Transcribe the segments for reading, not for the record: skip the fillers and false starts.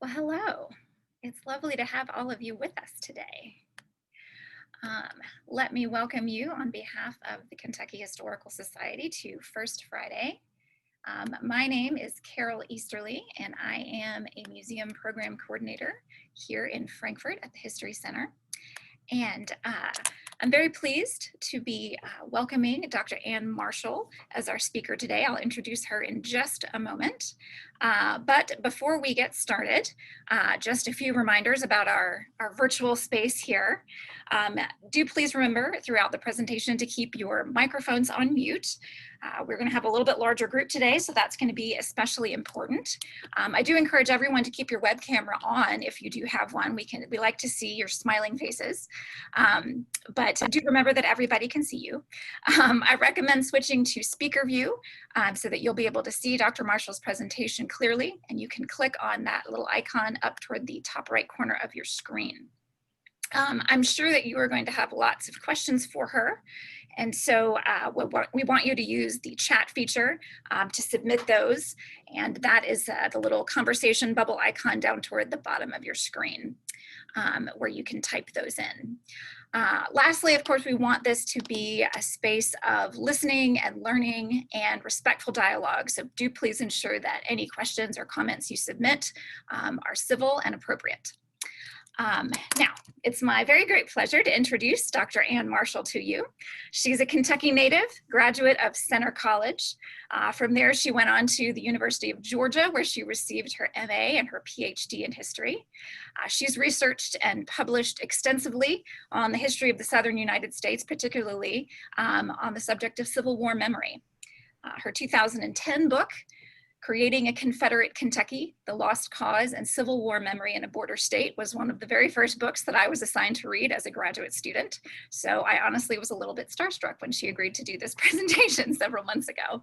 Well, hello. It's lovely to have all of you with us today. Let me welcome you on behalf of the Kentucky Historical Society to First Friday. My name is Carol Easterly, and I am a museum program coordinator here in Frankfort at the History Center. And I'm very pleased to be welcoming Dr. Ann Marshall as our speaker today. I'll introduce her in just a moment. But before we get started, just a few reminders about our virtual space here. Do please remember throughout the presentation to keep your microphones on mute. We're going to have a little bit larger group today, so that's going to be especially important. I do encourage everyone to keep your web camera on if you do have one. We like to see your smiling faces, but do remember that everybody can see you. I recommend switching to speaker view so that you'll be able to see Dr. Marshall's presentation clearly, and you can click on that little icon up toward the top right corner of your screen. I'm sure that you are going to have lots of questions for her. And so we want you to use the chat feature to submit those. And that is the little conversation bubble icon down toward the bottom of your screen where you can type those in. Lastly, of course, we want this to be a space of listening and learning and respectful dialogue. So do please ensure that any questions or comments you submit are civil and appropriate. Now, it's my very great pleasure to introduce Dr. Ann Marshall to you. She's a Kentucky native, graduate of Centre College. From there, she went on to the University of Georgia, where she received her MA and her PhD in history. She's researched and published extensively on the history of the Southern United States, particularly on the subject of Civil War memory. Her 2010 book, Creating a Confederate Kentucky, The Lost Cause and Civil War Memory in a Border State, was one of the very first books that I was assigned to read as a graduate student. So I honestly was a little bit starstruck when she agreed to do this presentation several months ago.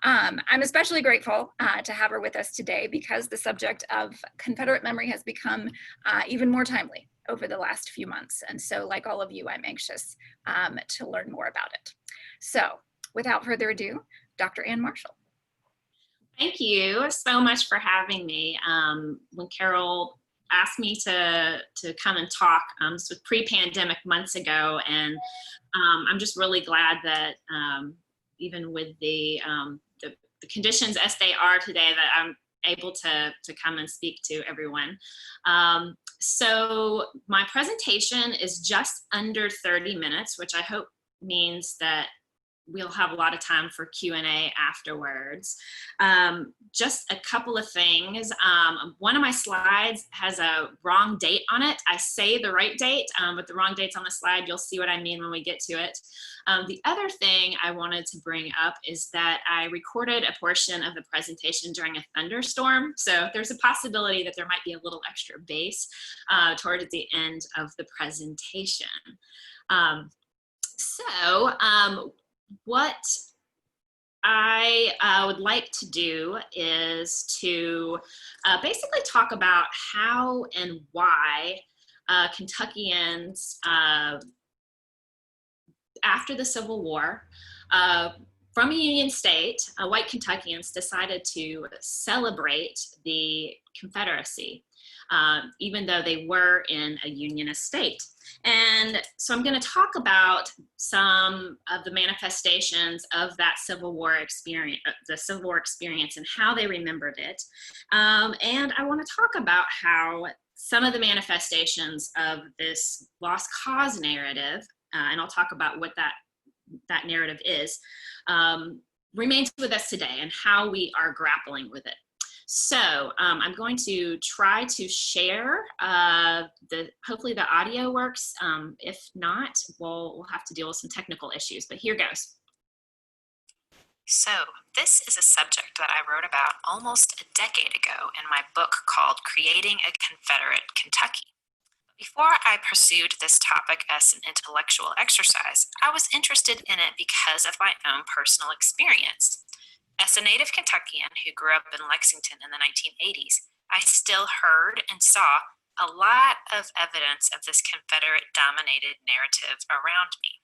I'm especially grateful to have her with us today because the subject of Confederate memory has become even more timely over the last few months. And so like all of you, I'm anxious to learn more about it. So without further ado, Dr. Ann Marshall. Thank you so much for having me. When Carol asked me to come and talk, this was pre-pandemic months ago, and I'm just really glad that even with the conditions as they are today, that I'm able to come and speak to everyone. So my presentation is just under 30 minutes, which I hope means that we'll have a lot of time for Q&A afterwards. Just a couple of things. One of my slides has a wrong date on it. I say the right date, but the wrong date's on the slide. You'll see what I mean when we get to it. The other thing I wanted to bring up is that I recorded a portion of the presentation during a thunderstorm. So there's a possibility that there might be a little extra bass towards the end of the presentation. What I would like to do is to basically talk about how and why Kentuckians, after the Civil War, from a Union state, white Kentuckians decided to celebrate the Confederacy, even though they were in a Unionist state. And so I'm going to talk about some of the manifestations of that Civil War experience, and how they remembered it. And I want to talk about how some of the manifestations of this lost cause narrative, and I'll talk about what that narrative is, remains with us today and how we are grappling with it. So I'm going to try to share, hopefully the audio works. If not, we'll have to deal with some technical issues, but here goes. So this is a subject that I wrote about almost a decade ago in my book called Creating a Confederate Kentucky. Before I pursued this topic as an intellectual exercise, I was interested in it because of my own personal experience. As a native Kentuckian who grew up in Lexington in the 1980s, I still heard and saw a lot of evidence of this Confederate-dominated narrative around me.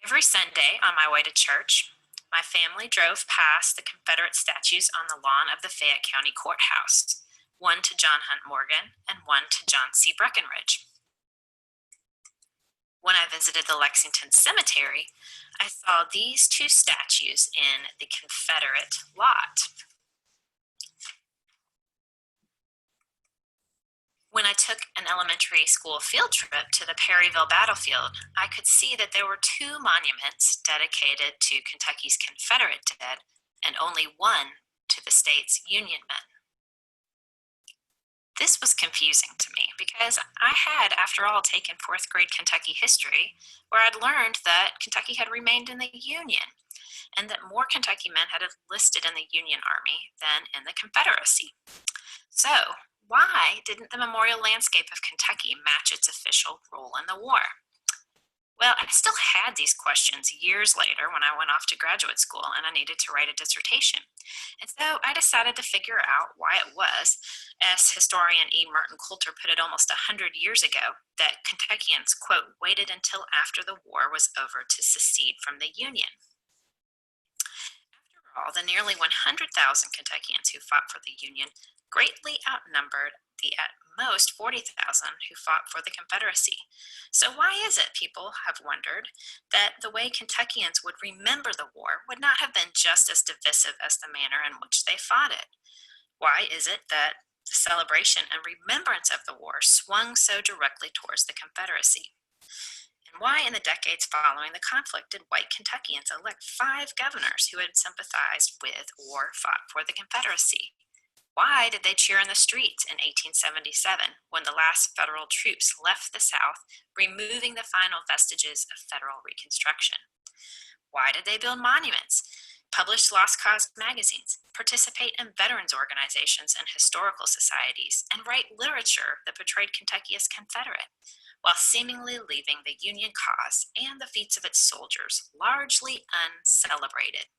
Every Sunday on my way to church, my family drove past the Confederate statues on the lawn of the Fayette County Courthouse, one to John Hunt Morgan and one to John C. Breckenridge. When I visited the Lexington Cemetery, I saw these two statues in the Confederate lot. When I took an elementary school field trip to the Perryville battlefield, I could see that there were two monuments dedicated to Kentucky's Confederate dead and only one to the state's Union men. This was confusing to me because I had, after all, taken fourth grade Kentucky history, where I'd learned that Kentucky had remained in the Union and that more Kentucky men had enlisted in the Union Army than in the Confederacy. So, why didn't the memorial landscape of Kentucky match its official role in the war? Well, I still had these questions years later when I went off to graduate school and I needed to write a dissertation. And so I decided to figure out why it was, as historian E. Merton Coulter put it almost 100 years ago, that Kentuckians, quote, waited until after the war was over to secede from the Union. After all, the nearly 100,000 Kentuckians who fought for the Union greatly outnumbered the at most 40,000 who fought for the Confederacy. So why is it, people have wondered, that the way Kentuckians would remember the war would not have been just as divisive as the manner in which they fought it? Why is it that the celebration and remembrance of the war swung so directly towards the Confederacy? And why in the decades following the conflict did white Kentuckians elect 5 governors who had sympathized with or fought for the Confederacy? Why did they cheer in the streets in 1877 when the last federal troops left the South, removing the final vestiges of federal Reconstruction? Why did they build monuments, publish Lost Cause magazines, participate in veterans organizations and historical societies, and write literature that portrayed Kentucky as Confederate, while seemingly leaving the Union cause and the feats of its soldiers largely uncelebrated?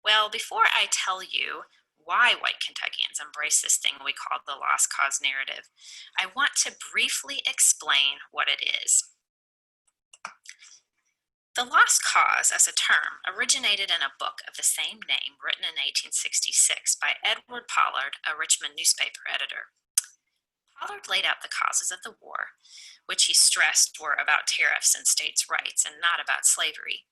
Well, before I tell you why white Kentuckians embrace this thing we call the Lost Cause narrative, I want to briefly explain what it is. The Lost Cause as a term originated in a book of the same name written in 1866 by Edward Pollard, a Richmond newspaper editor. Pollard laid out the causes of the war, which he stressed were about tariffs and states' rights and not about slavery,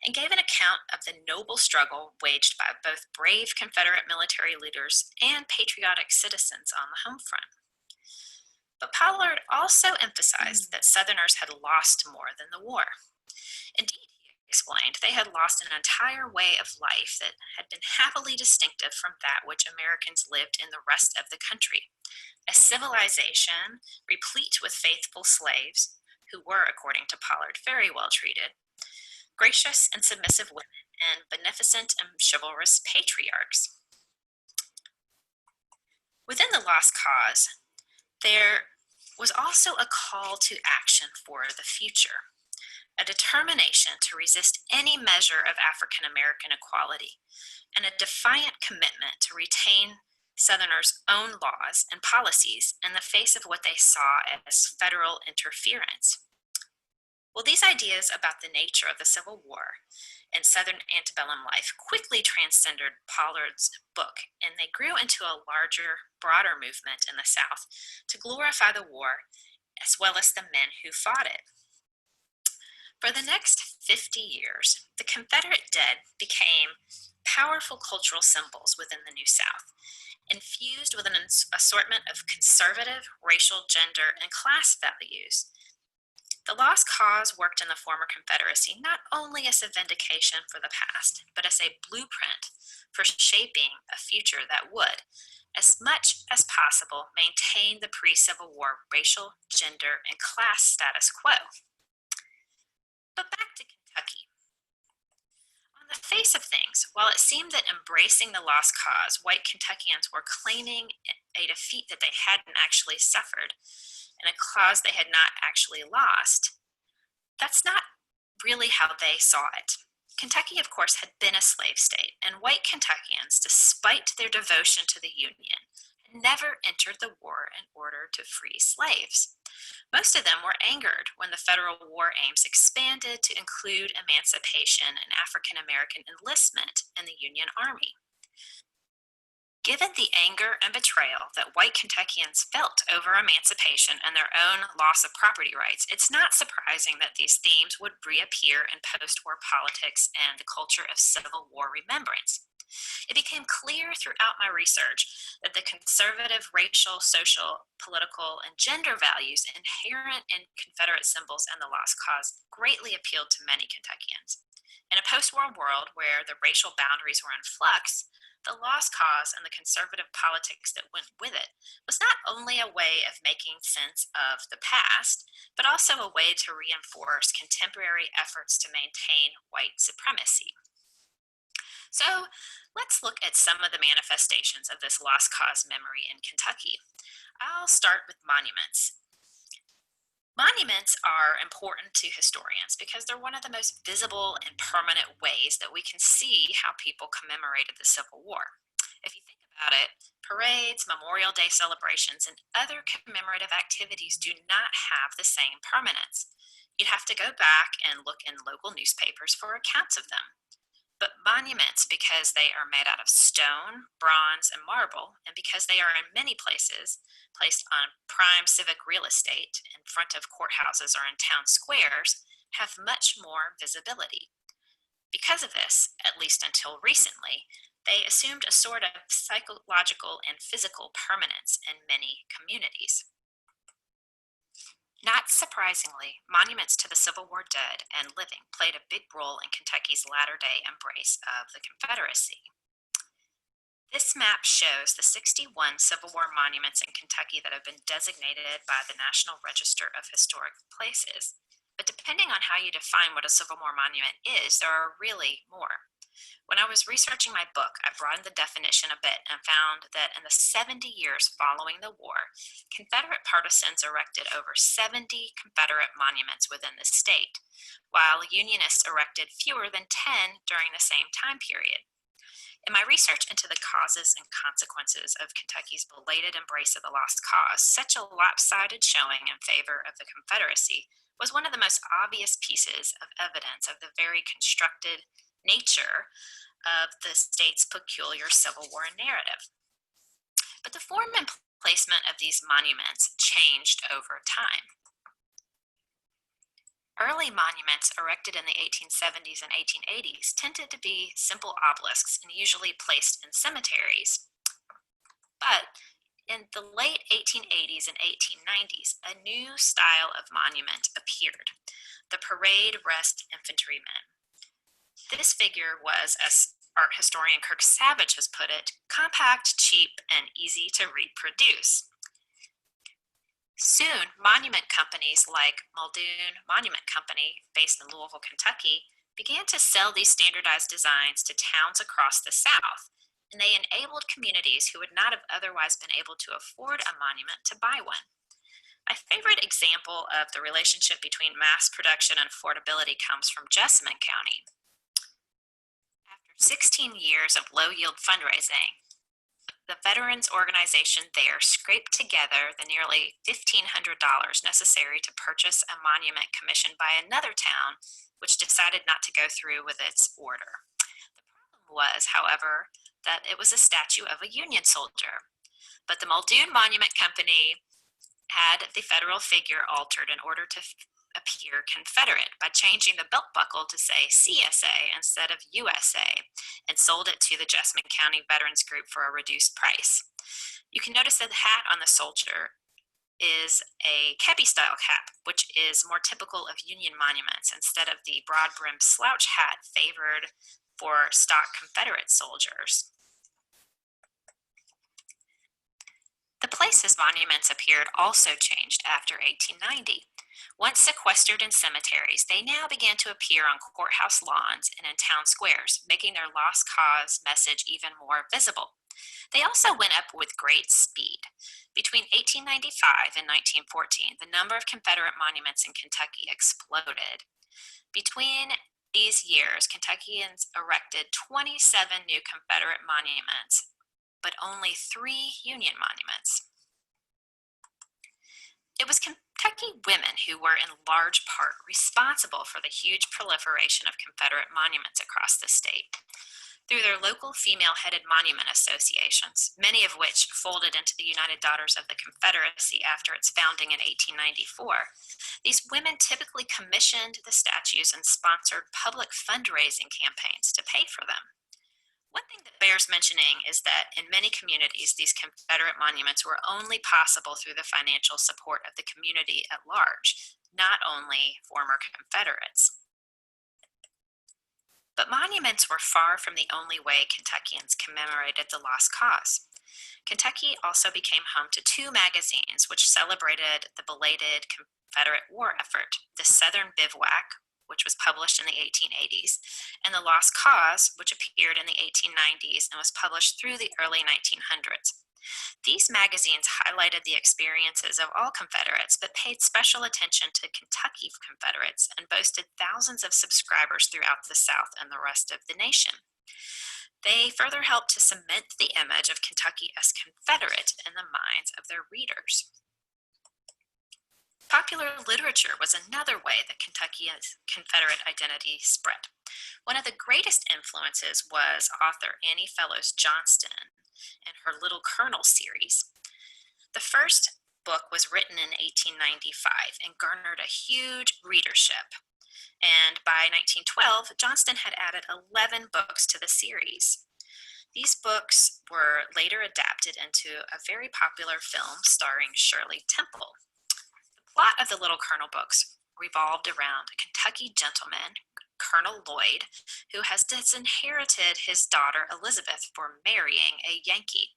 and gave an account of the noble struggle waged by both brave Confederate military leaders and patriotic citizens on the home front. But Pollard also emphasized that Southerners had lost more than the war. Indeed, he explained, they had lost an entire way of life that had been happily distinctive from that which Americans lived in the rest of the country, a civilization replete with faithful slaves, who were, according to Pollard, very well treated, gracious and submissive women, and beneficent and chivalrous patriarchs. Within the Lost Cause, there was also a call to action for the future, a determination to resist any measure of African American equality, and a defiant commitment to retain Southerners' own laws and policies in the face of what they saw as federal interference. Well, these ideas about the nature of the Civil War and Southern antebellum life quickly transcended Pollard's book, and they grew into a larger, broader movement in the South to glorify the war as well as the men who fought it. For the next 50 years, the Confederate dead became powerful cultural symbols within the New South, infused with an assortment of conservative, racial, gender, and class values. The Lost Cause worked in the former Confederacy not only as a vindication for the past, but as a blueprint for shaping a future that would, as much as possible, maintain the pre-Civil War racial, gender, and class status quo. But back to Kentucky. On the face of things, while it seemed that embracing the Lost Cause, white Kentuckians were claiming a defeat that they hadn't actually suffered, and a cause they had not actually lost, that's not really how they saw it. Kentucky, of course, had been a slave state, and white Kentuckians, despite their devotion to the Union, and never entered the war in order to free slaves. Most of them were angered when the federal war aims expanded to include emancipation and African American enlistment in the Union Army. Given the anger and betrayal that white Kentuckians felt over emancipation and their own loss of property rights, it's not surprising that these themes would reappear in post-war politics and the culture of Civil War remembrance. It became clear throughout my research that the conservative racial, social, political, and gender values inherent in Confederate symbols and the Lost Cause greatly appealed to many Kentuckians. In a post-war world where the racial boundaries were in flux, the Lost Cause and the conservative politics that went with it was not only a way of making sense of the past, but also a way to reinforce contemporary efforts to maintain white supremacy. So let's look at some of the manifestations of this Lost Cause memory in Kentucky. I'll start with monuments. Monuments are important to historians because they're one of the most visible and permanent ways that we can see how people commemorated the Civil War. If you think about it, parades, Memorial Day celebrations, and other commemorative activities do not have the same permanence. You'd have to go back and look in local newspapers for accounts of them. But monuments, because they are made out of stone, bronze, and marble, and because they are in many places placed on prime civic real estate in front of courthouses or in town squares, have much more visibility. Because of this, at least until recently, they assumed a sort of psychological and physical permanence in many communities. Not surprisingly, monuments to the Civil War dead and living played a big role in Kentucky's latter-day embrace of the Confederacy. This map shows the 61 Civil War monuments in Kentucky that have been designated by the National Register of Historic Places. But depending on how you define what a Civil War monument is, there are really more. When I was researching my book, I broadened the definition a bit and found that in the 70 years following the war, Confederate partisans erected over 70 Confederate monuments within the state, while Unionists erected fewer than 10 during the same time period. In my research into the causes and consequences of Kentucky's belated embrace of the Lost Cause, such a lopsided showing in favor of the Confederacy was one of the most obvious pieces of evidence of the very constructed nature of the state's peculiar Civil War narrative. But the form and placement of these monuments changed over time. Early monuments erected in the 1870s and 1880s tended to be simple obelisks and usually placed in cemeteries. But in the late 1880s and 1890s, a new style of monument appeared, the Parade Rest Infantrymen. This figure was, as art historian Kirk Savage has put it, compact, cheap, and easy to reproduce. Soon, monument companies like Muldoon Monument Company, based in Louisville, Kentucky, began to sell these standardized designs to towns across the South, and they enabled communities who would not have otherwise been able to afford a monument to buy one. My favorite example of the relationship between mass production and affordability comes from Jessamine County. After 16 years of low-yield fundraising, the veterans organization there scraped together the nearly $1,500 necessary to purchase a monument commissioned by another town, which decided not to go through with its order. The problem was, however, that it was a statue of a Union soldier. But the Muldoon Monument Company had the federal figure altered in order to appear Confederate by changing the belt buckle to say CSA instead of USA, and sold it to the Jessamine County Veterans Group for a reduced price. You can notice that the hat on the soldier is a kepi-style cap, which is more typical of Union monuments instead of the broad-brimmed slouch hat favored for stock Confederate soldiers. The places monuments appeared also changed after 1890. Once sequestered in cemeteries, they now began to appear on courthouse lawns and in town squares, making their Lost Cause message even more visible. They also went up with great speed. Between 1895 and 1914, the number of Confederate monuments in Kentucky exploded. Between these years, Kentuckians erected 27 new Confederate monuments, but only 3 Union monuments. It was Kentucky women who were in large part responsible for the huge proliferation of Confederate monuments across the state. Through their local female-headed monument associations, many of which folded into the United Daughters of the Confederacy after its founding in 1894, these women typically commissioned the statues and sponsored public fundraising campaigns to pay for them. One thing that bears mentioning is that in many communities, these Confederate monuments were only possible through the financial support of the community at large, not only former Confederates. But monuments were far from the only way Kentuckians commemorated the lost cause. Kentucky also became home to 2 magazines which celebrated the belated Confederate war effort, the Southern Bivouac, which was published in the 1880s, and The Lost Cause, which appeared in the 1890s and was published through the early 1900s. These magazines highlighted the experiences of all Confederates, but paid special attention to Kentucky Confederates and boasted thousands of subscribers throughout the South and the rest of the nation. They further helped to cement the image of Kentucky as Confederate in the minds of their readers. Popular literature was another way that Kentucky's Confederate identity spread. One of the greatest influences was author Annie Fellows Johnston and her Little Colonel series. The first book was written in 1895 and garnered a huge readership. And by 1912, Johnston had added 11 books to the series. These books were later adapted into a very popular film starring Shirley Temple. The plot of the Little Colonel books revolved around a Kentucky gentleman, Colonel Lloyd, who has disinherited his daughter Elizabeth for marrying a Yankee.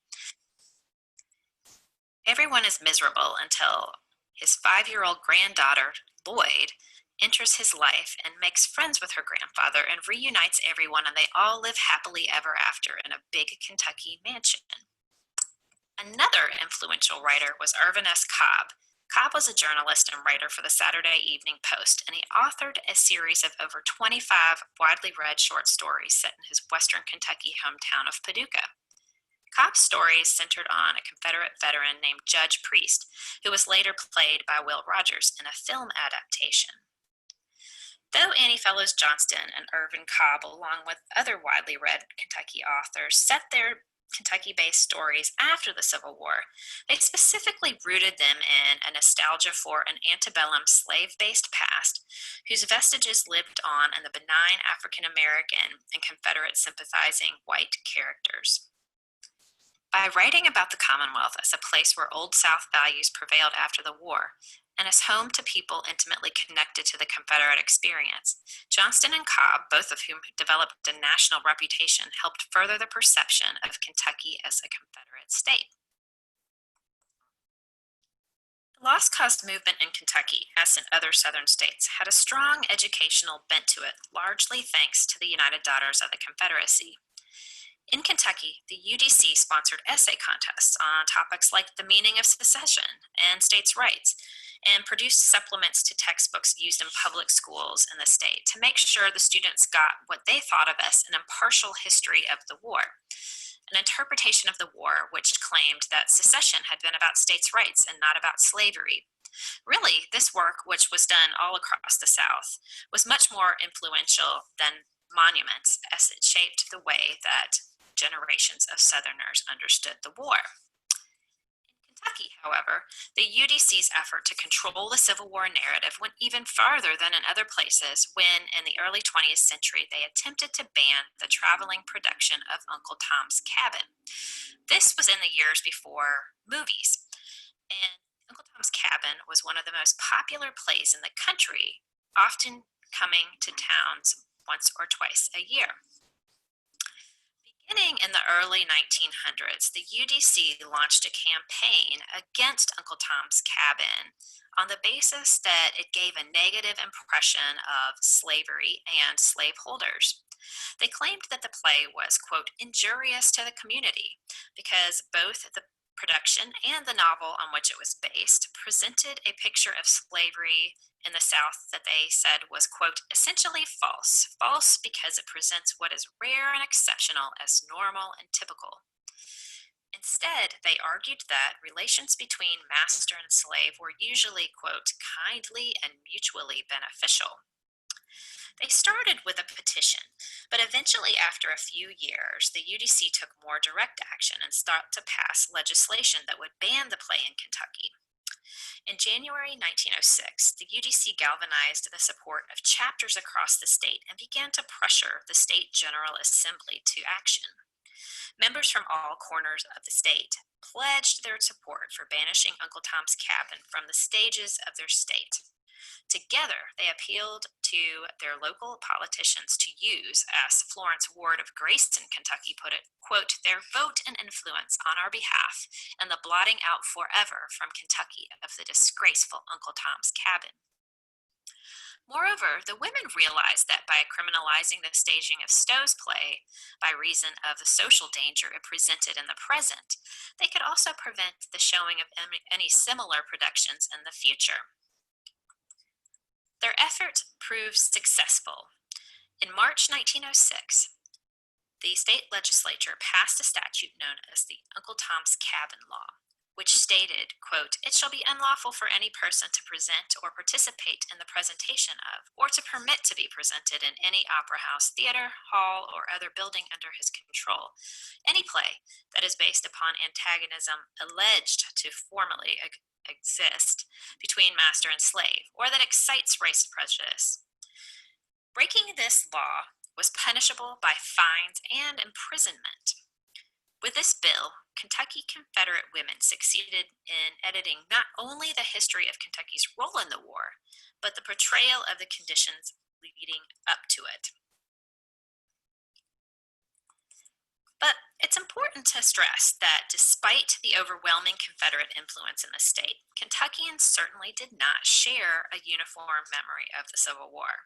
Everyone is miserable until his 5-year-old granddaughter, Lloyd, enters his life and makes friends with her grandfather and reunites everyone, and they all live happily ever after in a big Kentucky mansion. Another influential writer was Irvin S. Cobb. Cobb was a journalist and writer for the Saturday Evening Post, and he authored a series of over 25 widely read short stories set in his western Kentucky hometown of Paducah. Cobb's stories centered on a Confederate veteran named Judge Priest, who was later played by Will Rogers in a film adaptation. Though Annie Fellows Johnston and Irvin Cobb, along with other widely read Kentucky authors, set their Kentucky-based stories after the Civil War, they specifically rooted them in a nostalgia for an antebellum slave-based past whose vestiges lived on in the benign African-American and Confederate sympathizing white characters. By writing about the Commonwealth as a place where Old South values prevailed after the war, and as home to people intimately connected to the Confederate experience, Johnston and Cobb, both of whom developed a national reputation, helped further the perception of Kentucky as a Confederate state. The Lost Cause movement in Kentucky, as in other southern states, had a strong educational bent to it, largely thanks to the United Daughters of the Confederacy. In Kentucky, the UDC sponsored essay contests on topics like the meaning of secession and states' rights, and produced supplements to textbooks used in public schools in the state to make sure the students got what they thought of as an impartial history of the war, an interpretation of the war which claimed that secession had been about states' rights and not about slavery. Really, this work, which was done all across the South, was much more influential than monuments, as it shaped the way that generations of Southerners understood the war. In Kentucky, however, the UDC's effort to control the Civil War narrative went even farther than in other places when, in the early 20th century, they attempted to ban the traveling production of Uncle Tom's Cabin. This was in the years before movies, and Uncle Tom's Cabin was one of the most popular plays in the country, often coming to towns once or twice a year. Beginning in the early 1900s, the UDC launched a campaign against Uncle Tom's Cabin on the basis that it gave a negative impression of slavery and slaveholders. They claimed that the play was, quote, injurious to the community because both the production and the novel on which it was based presented a picture of slavery in the South that they said was, quote, essentially false. False because it presents what is rare and exceptional as normal and typical. Instead, they argued that relations between master and slave were usually, quote, kindly and mutually beneficial. They started with a petition, but eventually, after a few years, the UDC took more direct action and started to pass legislation that would ban the play in Kentucky. In January 1906, the UDC galvanized the support of chapters across the state and began to pressure the State General Assembly to action. Members from all corners of the state pledged their support for banishing Uncle Tom's Cabin from the stages of their state. Together, they appealed to their local politicians to use, as Florence Ward of Grayson, Kentucky put it, quote, their vote and influence on our behalf and the blotting out forever from Kentucky of the disgraceful Uncle Tom's Cabin. Moreover, the women realized that by criminalizing the staging of Stowe's play by reason of the social danger it presented in the present, they could also prevent the showing of any similar productions in the future. Their effort proved successful. In March 1906, the state legislature passed a statute known as the Uncle Tom's Cabin Law, which stated, quote, it shall be unlawful for any person to present or participate in the presentation of, or to permit to be presented in any opera house, theater, hall, or other building under his control, any play that is based upon antagonism alleged to formally exist between master and slave, or that excites race prejudice. Breaking this law was punishable by fines and imprisonment. With this bill, Kentucky Confederate women succeeded in editing not only the history of Kentucky's role in the war, but the portrayal of the conditions leading up to it. But it's important to stress that despite the overwhelming Confederate influence in the state, Kentuckians certainly did not share a uniform memory of the Civil War.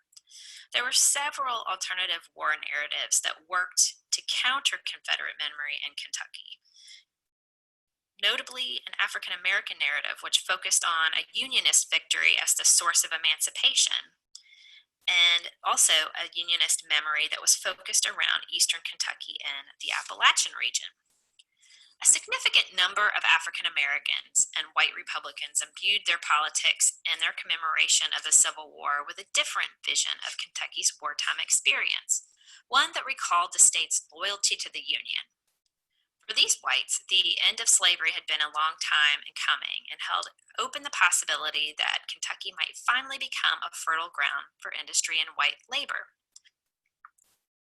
There were several alternative war narratives that worked to counter Confederate memory in Kentucky. Notably, an African American narrative which focused on a Unionist victory as the source of emancipation, and also a Unionist memory that was focused around eastern Kentucky and the Appalachian region. A significant number of African Americans and white Republicans imbued their politics and their commemoration of the Civil War with a different vision of Kentucky's wartime experience, one that recalled the state's loyalty to the Union. For these whites, the end of slavery had been a long time in coming and held open the possibility that Kentucky might finally become a fertile ground for industry and white labor.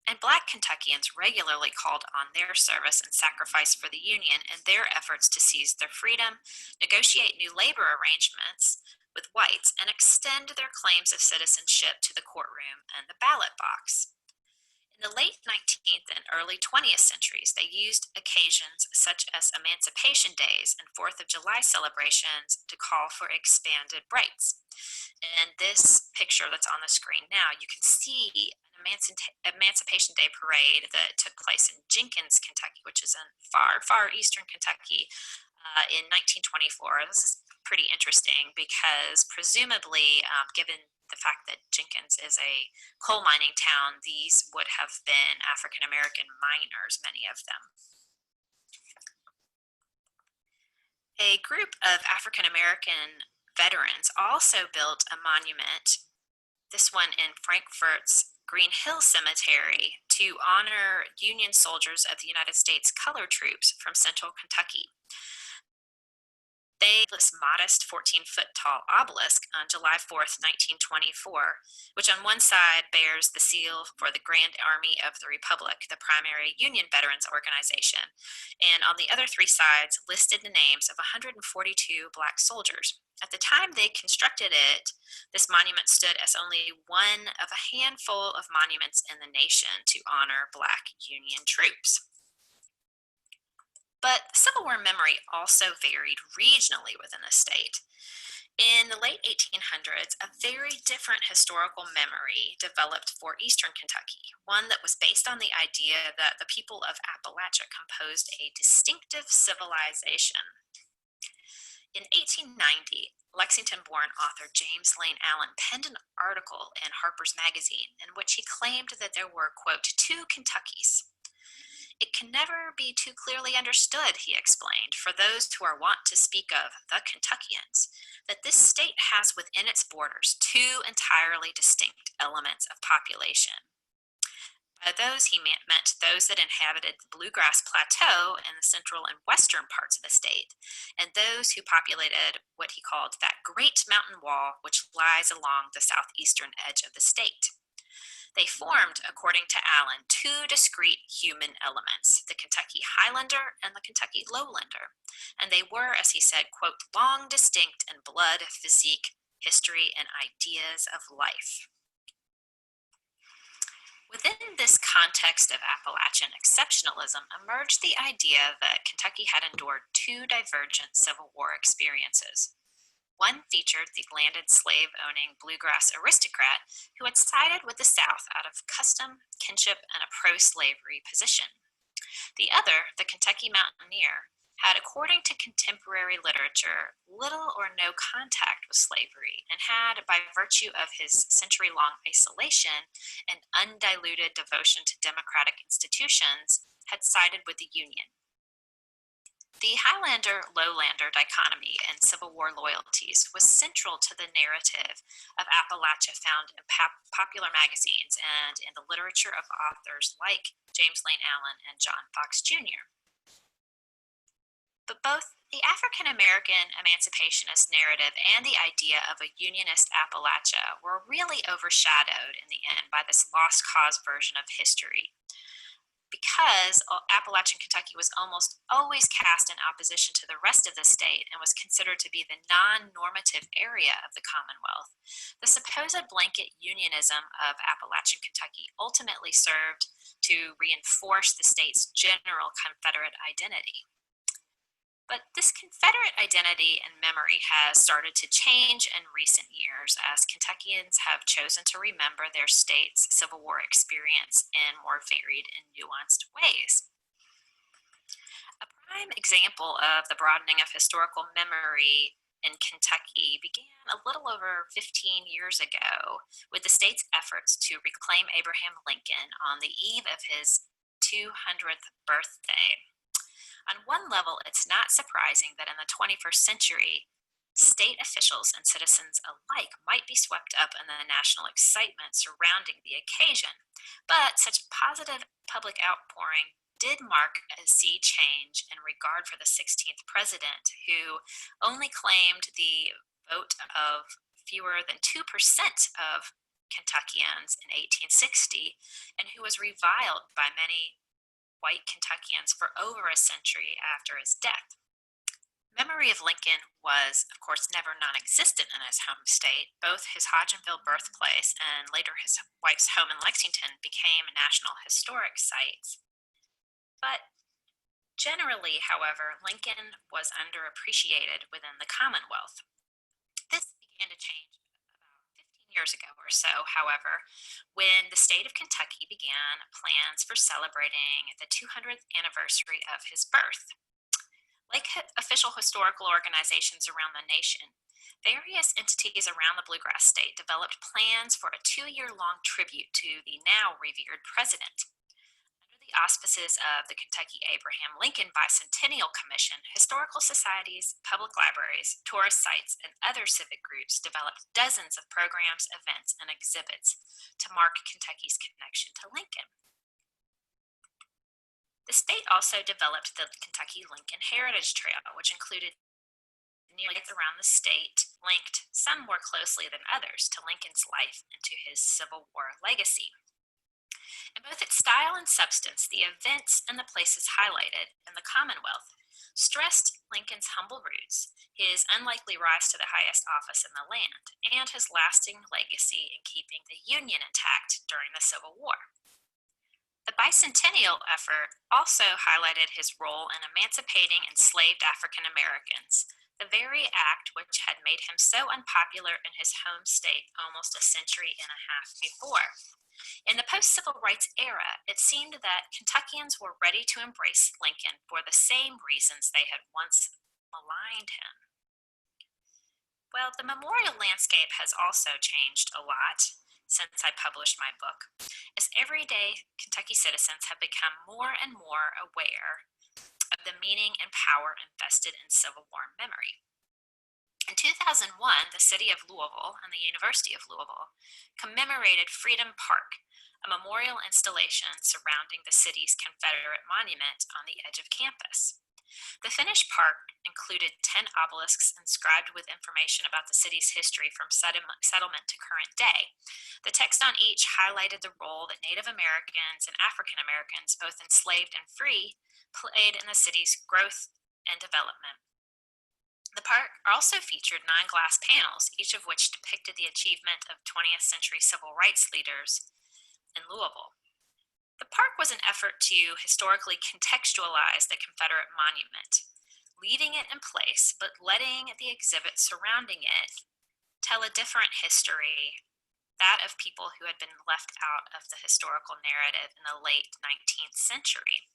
And Black Kentuckians regularly called on their service and sacrifice for the Union in their efforts to seize their freedom, negotiate new labor arrangements with whites, and extend their claims of citizenship to the courtroom and the ballot box. In the late 19th and early 20th centuries, they used occasions such as Emancipation Days and 4th of July celebrations to call for expanded rights. In this picture that's on the screen now, you can see an Emancipation Day Parade that took place in Jenkins, Kentucky, which is in far, far eastern Kentucky in 1924. This is pretty interesting because presumably, given the fact that Jenkins is a coal mining town, these would have been African American miners, many of them. A group of African American veterans also built a monument, this one in Frankfort's Green Hill Cemetery, to honor Union soldiers of the United States Colored Troops from Central Kentucky. They this modest 14-foot tall obelisk on July 4th, 1924, which on one side bears the seal for the Grand Army of the Republic, the primary Union veterans organization, and on the other three sides listed the names of 142 Black soldiers. At the time they constructed it, this monument stood as only one of a handful of monuments in the nation to honor Black Union troops. But Civil War memory also varied regionally within the state. In the late 1800s, a very different historical memory developed for eastern Kentucky, one that was based on the idea that the people of Appalachia composed a distinctive civilization. In 1890, Lexington-born author James Lane Allen penned an article in Harper's Magazine in which he claimed that there were, quote, two Kentuckys. It can never be too clearly understood, he explained, for those who are wont to speak of the Kentuckians, that this state has within its borders two entirely distinct elements of population. By those, he meant those that inhabited the Bluegrass Plateau in the central and western parts of the state, and those who populated what he called that great mountain wall which lies along the southeastern edge of the state. They formed, according to Allen, two discrete human elements, the Kentucky Highlander and the Kentucky Lowlander, and they were, as he said, quote, long distinct in blood, physique, history, and ideas of life. Within this context of Appalachian exceptionalism emerged the idea that Kentucky had endured two divergent Civil War experiences. One featured the landed slave-owning bluegrass aristocrat who had sided with the South out of custom, kinship, and a pro-slavery position. The other, the Kentucky mountaineer, had, according to contemporary literature, little or no contact with slavery and had, by virtue of his century-long isolation and undiluted devotion to democratic institutions, had sided with the Union. The Highlander-Lowlander dichotomy in Civil War loyalties was central to the narrative of Appalachia found in popular magazines and in the literature of authors like James Lane Allen and John Fox Jr. But both the African American emancipationist narrative and the idea of a Unionist Appalachia were really overshadowed in the end by this lost cause version of history, because Appalachian Kentucky was almost always cast in opposition to the rest of the state and was considered to be the non-normative area of the Commonwealth. The supposed blanket unionism of Appalachian Kentucky ultimately served to reinforce the state's general Confederate identity. But this Confederate identity and memory has started to change in recent years as Kentuckians have chosen to remember their state's Civil War experience in more varied and nuanced ways. A prime example of the broadening of historical memory in Kentucky began a little over 15 years ago with the state's efforts to reclaim Abraham Lincoln on the eve of his 200th birthday. On one level, it's not surprising that in the 21st century, state officials and citizens alike might be swept up in the national excitement surrounding the occasion. But such positive public outpouring did mark a sea change in regard for the 16th president, who only claimed the vote of fewer than 2% of Kentuckians in 1860, and who was reviled by many white Kentuckians for over a century after his death. Memory of Lincoln was, of course, never non-existent in his home state. Both his Hodgenville birthplace and later his wife's home in Lexington became national historic sites. But generally, however, Lincoln was underappreciated within the Commonwealth. This began to change years ago or so, however, when the state of Kentucky began plans for celebrating the 200th anniversary of his birth. Like official historical organizations around the nation, various entities around the Bluegrass state developed plans for a 2-year-long tribute to the now revered president. Under the auspices of the Kentucky Abraham Lincoln Bicentennial Commission, historical societies, public libraries, tourist sites, and other civic groups developed dozens of programs, events, and exhibits to mark Kentucky's connection to Lincoln. The state also developed the Kentucky Lincoln Heritage Trail, which included nearly around the state, linked some more closely than others to Lincoln's life and to his Civil War legacy. In both its style and substance, the events and the places highlighted in the Commonwealth stressed Lincoln's humble roots, his unlikely rise to the highest office in the land, and his lasting legacy in keeping the Union intact during the Civil War. The bicentennial effort also highlighted his role in emancipating enslaved African Americans, the very act which had made him so unpopular in his home state almost a century and a half before. In the post-civil rights era, it seemed that Kentuckians were ready to embrace Lincoln for the same reasons they had once maligned him. Well, the memorial landscape has also changed a lot. since I published my book, as everyday Kentucky citizens have become more and more aware of the meaning and power invested in Civil War memory. In 2001, the city of Louisville and the University of Louisville commemorated Freedom Park, a memorial installation surrounding the city's Confederate monument on the edge of campus. The finished park included 10 obelisks inscribed with information about the city's history from settlement to current day. The text on each highlighted the role that Native Americans and African Americans, both enslaved and free, played in the city's growth and development. The park also featured 9 glass panels, each of which depicted the achievement of 20th century civil rights leaders in Louisville. The park was an effort to historically contextualize the Confederate monument, leaving it in place but letting the exhibit surrounding it tell a different history, that of people who had been left out of the historical narrative in the late 19th century.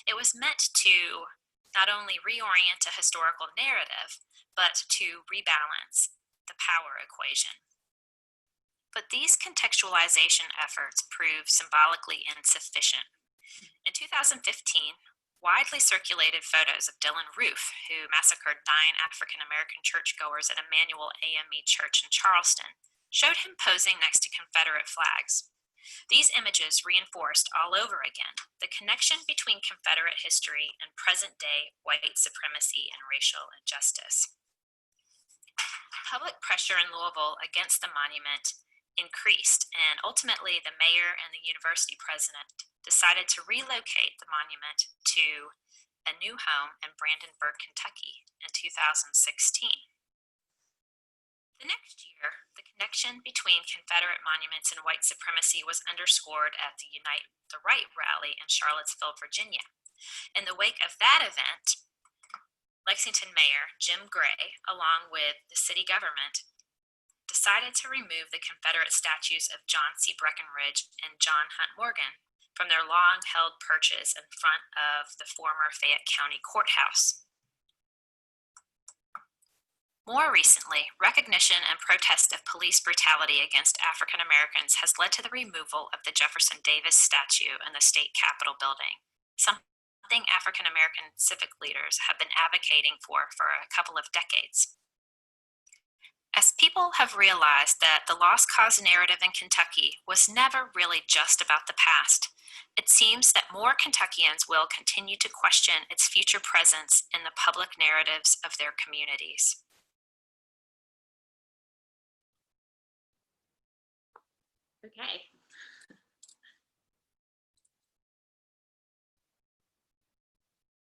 It was meant to not only reorient a historical narrative, but to rebalance the power equation. But these contextualization efforts proved symbolically insufficient. In 2015, widely circulated photos of Dylan Roof, who massacred 9 African American churchgoers at Emmanuel AME Church in Charleston, showed him posing next to Confederate flags. These images reinforced all over again the connection between Confederate history and present-day white supremacy and racial injustice. Public pressure in Louisville against the monument increased, and ultimately the mayor and the university president decided to relocate the monument to a new home in Brandenburg, Kentucky in 2016. The next year, the connection between Confederate monuments and white supremacy was underscored at the Unite the Right rally in Charlottesville, Virginia. In the wake of that event, Lexington Mayor Jim Gray, along with the city government, decided to remove the Confederate statues of John C. Breckenridge and John Hunt Morgan from their long-held perches in front of the former Fayette County Courthouse. More recently, recognition and protest of police brutality against African Americans has led to the removal of the Jefferson Davis statue in the state capitol building, something African American civic leaders have been advocating for a couple of decades. As people have realized that the lost cause narrative in Kentucky was never really just about the past, it seems that more Kentuckians will continue to question its future presence in the public narratives of their communities. Okay.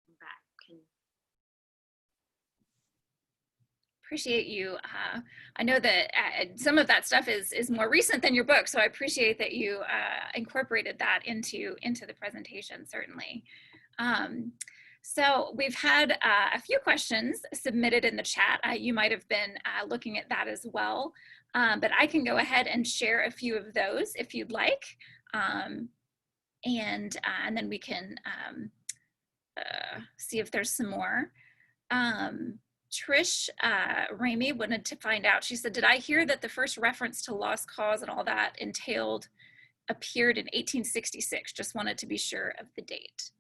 I'm back. Appreciate you. I know that some of that stuff is more recent than your book, so I appreciate that you incorporated that into the presentation, certainly. So we've had a few questions submitted in the chat. You might have been looking at that as well, but I can go ahead and share a few of those if you'd like, and then we can see if there's some more. Trish Ramey wanted to find out, she said, did I hear that the first reference to lost cause and all that appeared in 1866? Just wanted to be sure of the date.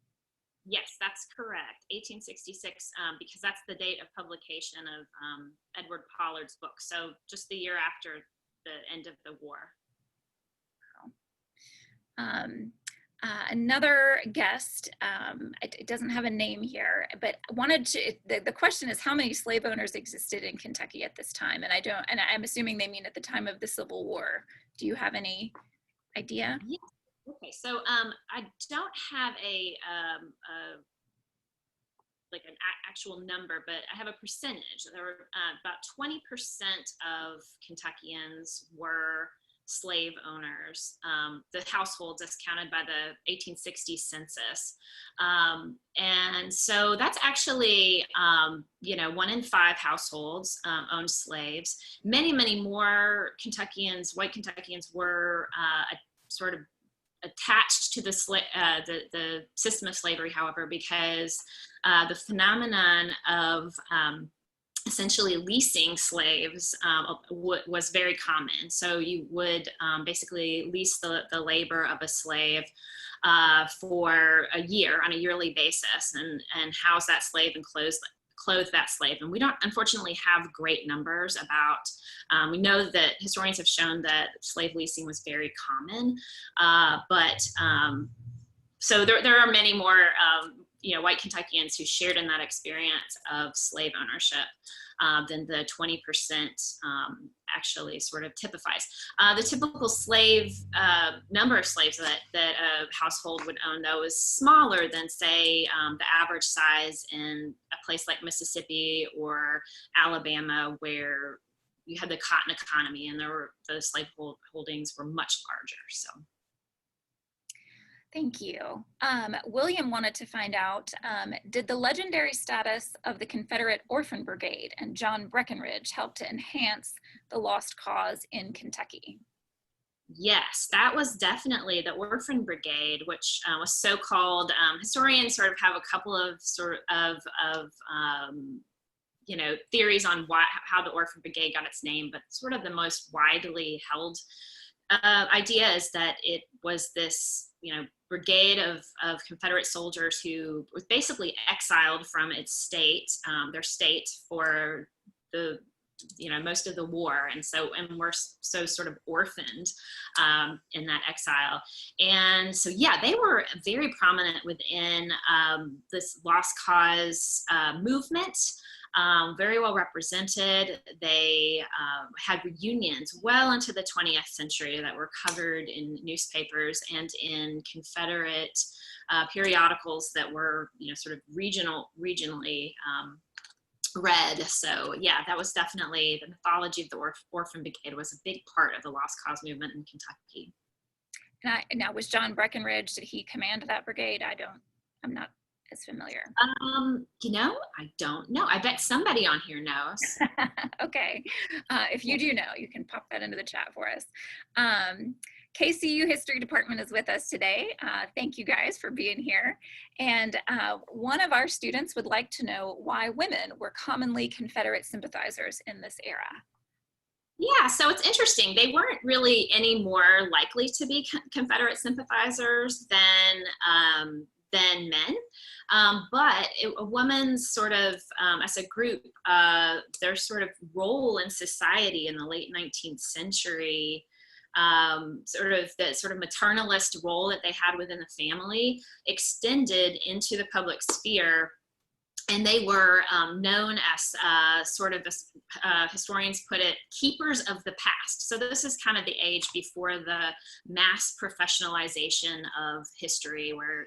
Yes, that's correct. 1866, because that's the date of publication of Edward Pollard's book. So just the year after the end of the war. Another guest, it doesn't have a name here, but wanted to, the question is how many slave owners existed in Kentucky at this time? And I'm assuming they mean at the time of the Civil War. Do you have any idea? Yeah. Okay, so I don't have like an actual number, but I have a percentage. There were about 20% of Kentuckians were slave owners, the households as counted by the 1860 census. And so that's actually, 1 in 5 households owned slaves. Many, many more Kentuckians, white Kentuckians, were sort of attached to the system of slavery, however, because the phenomenon of essentially leasing slaves was very common. So you would basically lease the labor of a slave for a year on a yearly basis, and house that slave and clothe that slave. And we don't, unfortunately, have great numbers about, we know that historians have shown that slave leasing was very common, so there are many more white Kentuckians who shared in that experience of slave ownership than the 20% actually sort of typifies. The typical slave number of slaves that a household would own, though, is smaller than, say, the average size in a place like Mississippi or Alabama, where you had the cotton economy and the slave holdings were much larger. So. Thank you. William wanted to find out, did the legendary status of the Confederate Orphan Brigade and John Breckenridge help to enhance the lost cause in Kentucky? Yes, that was definitely the Orphan Brigade, which was so called. Historians sort of have a couple of theories on how the Orphan Brigade got its name, but sort of the most widely held idea is that it was this, brigade of Confederate soldiers who was basically exiled from its state, their state, for the most of the war, and were so sort of orphaned in that exile. And so they were very prominent within this lost cause movement. Very well represented. They had reunions well into the 20th century that were covered in newspapers and in Confederate periodicals that were, sort of regionally read. So that was definitely the mythology of the Orphan Brigade was a big part of the Lost Cause movement in Kentucky. Now, was John Breckenridge, did he command that brigade? I'm not as familiar. I don't know. I bet somebody on here knows. Okay. If you do know, you can pop that into the chat for us. KCU History Department is with us today. Thank you guys for being here. And one of our students would like to know why women were commonly Confederate sympathizers in this era. Yeah, so it's interesting. They weren't really any more likely to be Confederate sympathizers than men. But a woman's sort of, as a group, their sort of role in society in the late 19th century, sort of maternalist role that they had within the family extended into the public sphere. And they were known as historians put it, keepers of the past. So this is kind of the age before the mass professionalization of history, where,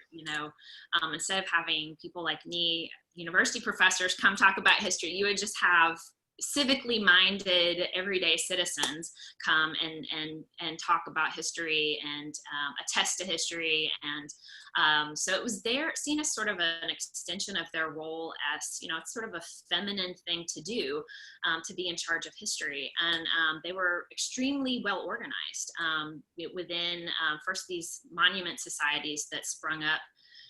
instead of having people like me, university professors, come talk about history, you would just have civically minded everyday citizens come and talk about history and attest to history. And so it was seen as sort of an extension of their role as, it's sort of a feminine thing to do, to be in charge of history. And they were extremely well organized within first these monument societies that sprung up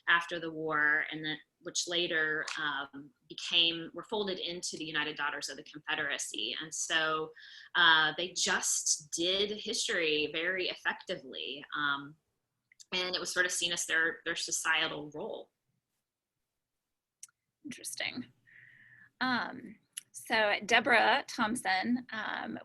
after the war, and then which later were folded into the United Daughters of the Confederacy. And so they just did history very effectively. And it was sort of seen as their societal role. Interesting. So Deborah Thompson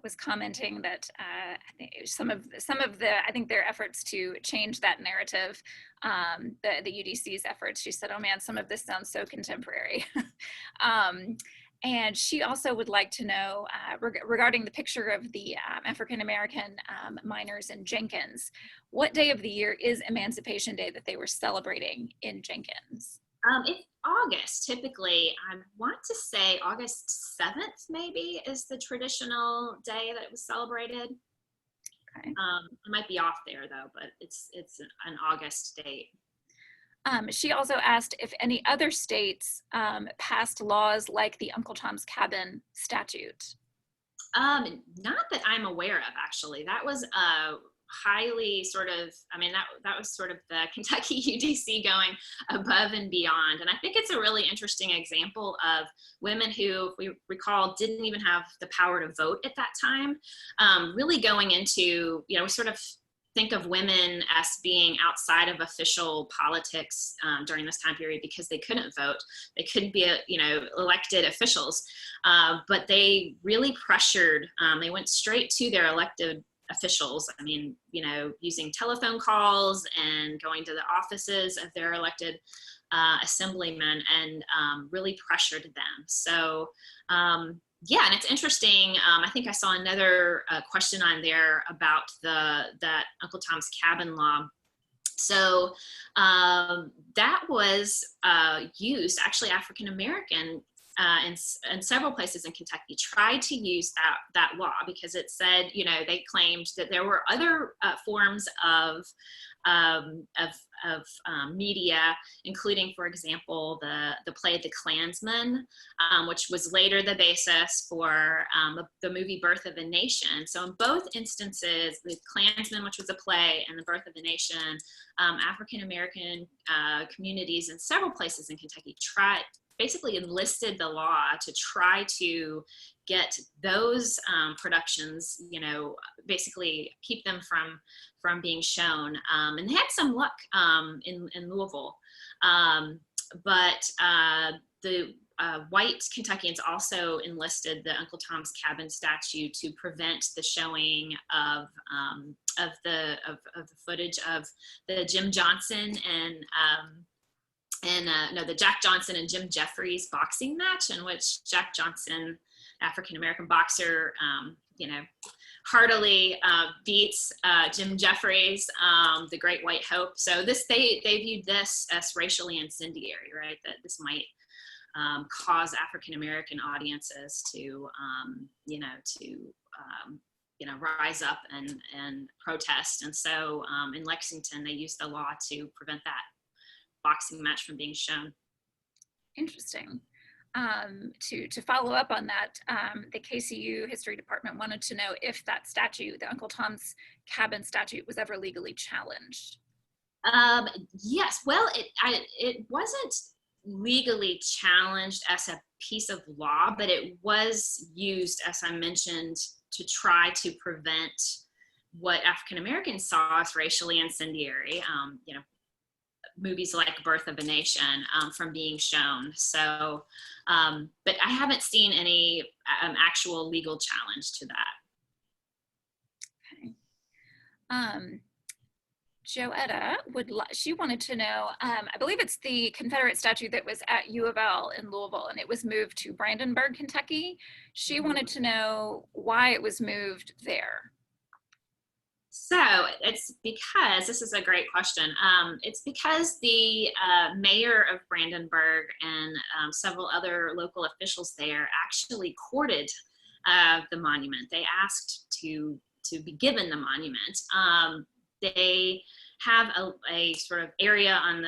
was commenting that I think some of their efforts to change that narrative, the UDC's efforts, she said, "Oh man, some of this sounds so contemporary." And she also would like to know regarding the picture of the African-American miners in Jenkins, what day of the year is Emancipation Day that they were celebrating in Jenkins? It's August, typically. I want to say August 7th, maybe, is the traditional day that it was celebrated. Okay. I might be off there, though, but it's an August date. She also asked if any other states passed laws like the Uncle Tom's Cabin statute. Not that I'm aware of, actually. That was highly sort of, I mean, that was sort of the Kentucky UDC going above and beyond. And I think it's a really interesting example of women who, if we recall, didn't even have the power to vote at that time, really going into, we sort of think of women as being outside of official politics during this time period because they couldn't vote. They couldn't be, elected officials, but they really pressured, they went straight to their elected officials. I mean, using telephone calls and going to the offices of their elected assemblymen and really pressured them. So, yeah, and it's interesting. I think I saw another question on there about that Uncle Tom's Cabin law. So that was used, actually African American in several places in Kentucky tried to use that law because it said, they claimed that there were other forms of media, including, for example, the play The Klansman, which was later the basis for the movie Birth of a Nation. So in both instances, The Klansman, which was a play, and The Birth of a Nation, African American communities in several places in Kentucky basically enlisted the law to try to get those productions, basically keep them from being shown. And they had some luck in Louisville. But the white Kentuckians also enlisted the Uncle Tom's Cabin statue to prevent the showing of the footage of the Jim Johnson the Jack Johnson and Jim Jeffries boxing match, in which Jack Johnson, African-American boxer, heartily beats Jim Jeffries, the Great White Hope. So they viewed this as racially incendiary, right? That this might cause African-American audiences to rise up and protest. And so in Lexington, they used the law to prevent that boxing match from being shown. Interesting. To follow up on that, the KCU History Department wanted to know if that statue, the Uncle Tom's Cabin statue, was ever legally challenged. Yes, well, it wasn't legally challenged as a piece of law, but it was used, as I mentioned, to try to prevent what African Americans saw as racially incendiary, movies like Birth of a Nation from being shown. So, but I haven't seen any actual legal challenge to that. Okay. Joetta she wanted to know, I believe it's the Confederate statue that was at U of L in Louisville, and it was moved to Brandenburg, Kentucky. She wanted to know why it was moved there. So it's because, this is a great question. It's because the mayor of Brandenburg and several other local officials there actually courted the monument. They asked to be given the monument. They have a sort of area on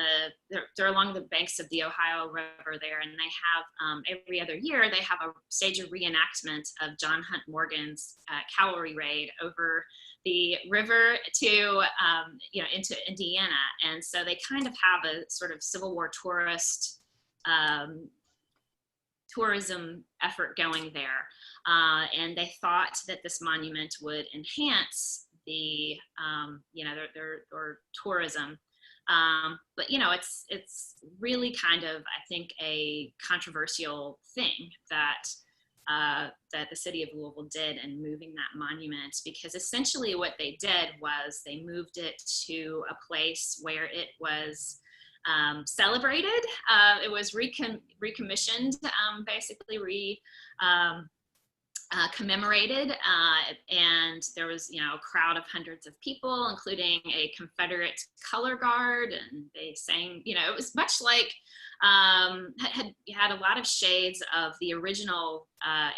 they're along the banks of the Ohio River there, and they have every other year they have a stage of reenactment of John Hunt Morgan's cavalry raid over the river to into Indiana. And so they kind of have a sort of Civil War tourism effort going there, and they thought that this monument would enhance the their tourism, but it's really kind of, I think, a controversial thing that the city of Louisville did in moving that monument, because essentially what they did was they moved it to a place where it was celebrated. It was recommissioned, basically commemorated, and there was a crowd of hundreds of people, including a Confederate color guard, and they sang. It was much like had a lot of shades of the original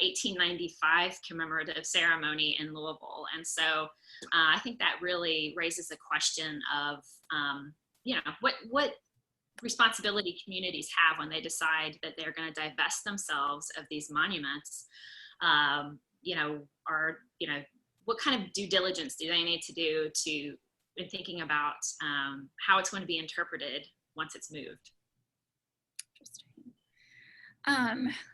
1895 commemorative ceremony in Louisville. And so I think that really raises a question of what responsibility communities have when they decide that they're going to divest themselves of these monuments. what kind of due diligence do they need to do in thinking about how it's going to be interpreted once it's moved?